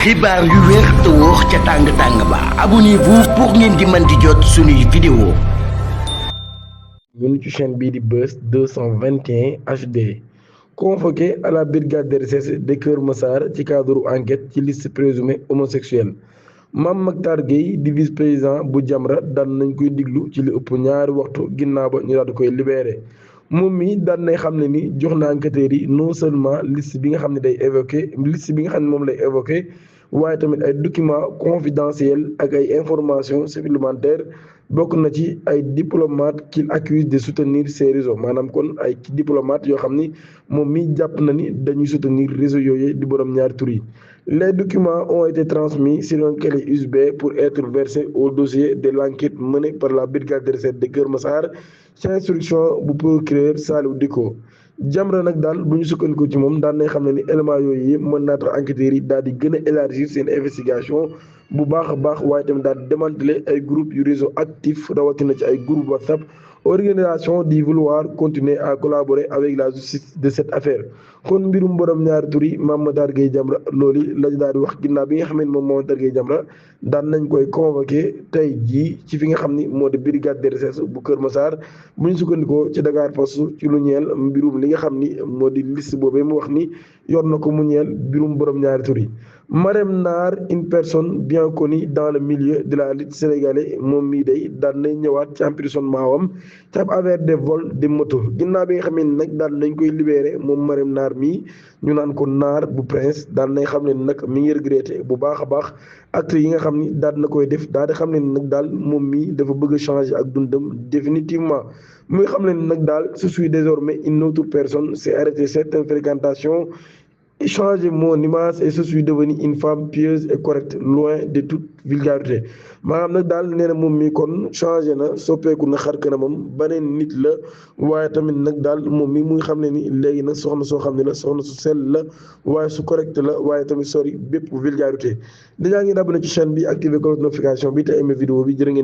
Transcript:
xibaar yu wér te wóor ca tàng-tàng ba abonnez-vous pour ngeen di mën di jot suñuy vidéo. ñun ci chaîne bii di Buzz 221 HD convoqué à la brigade de recherche de Keur Massar ci cadre enquête ci liste présumée homosexuelle Mame Mactar Gueye di vice-président bu Jamra daan nañ koy diglu ci li ëpp ñaari waxtu ginnaaw ba ñu daal di koy libéré moom mi daan nay xam ne ni jox na enquêteurs yi non seulement liste bi nga xam ne day évoqué liste bi nga xam ne moom lay évoqué waaye tamit ay documents confidentiels ak ay informations supplémentaires bokk na ci ay diplomates qu'il accuse de soutenir ces réseaux maanaam kon ay diplomates yoo xam ni moom mi jàpp na ni dañuy soutenir réseaux yooyu di borom ñaari tur yi. Les documents ont été transmis sur un clé USB pour être versés au dossier de l'enquête menée par la brigade de recherche de Keur Massar ci instruction bu procureur Saliou Dicko. Jamra nag daal bu ñu sukkandiku ci moom daan nañ xam ne ni éléments yooyu yëpp mën naa tax enquêteurs yi daal di gën a élargir seen investigation bu baax a baax waaye tamit daal di démanteler ay groupes yu réseau actif rawatina ci ay groupe WhatsApp organisation di vouloir continuer à collaborer avec la justice de cette affaire. kon mbirum borom ñaari tur yi Mame Mactar Gueye Jamra loolu lañ daal di wax ginnaaw bi nga xam ne moom Mame Mactar Gueye Jamra daan nañ koy convoqué tey jii ci fi nga xam ni moo di brigade de recherche bu Keur Massar bu ñu sukkandikoo ci Dakar Post ci lu ñeel mbirum li nga xam ni moo di liste boobee mu wax ni yor na ko mu ñeel mbirum borom ñaari tur yi. Marème Nar une personne bien connue dans le milieu de la lutte sénégalaise moom mii day daan nañ ñëwaat ci emprisonnement wam ci ab affaire de vol de moto ginnaaw bi nga xam ne nag daan nañ koy libéré moom Marème Nar mii ñu naan ko Naar bu Prince daan nañ xam ne nag mi ngi regretté bu baax a baax acte yi nga xam ni daal na koy def daal di xam ne nag daal moom mii dafa bëgg a changer ak dundam définitivement muy xam ne nag daal je suis désormais une autre personne c'est arrêté certaines fréquentations changer mon image et je suis devenu une femme pieuse et correcte loin de toute vulgarité maanaam nag daal nee na moom mi kon changé na soppeeku na xar kanamam beneen nit la waaye tamit nag daal moom mi muy xam ne ni léegi nag soxna soo xam ne la soxna su sell la waaye su correct la waaye tamit sori bépp vulgarité dañaa ngi abonné ci chaîne bi activé cloche notification bi te aimé vidéo bi jërë ngeen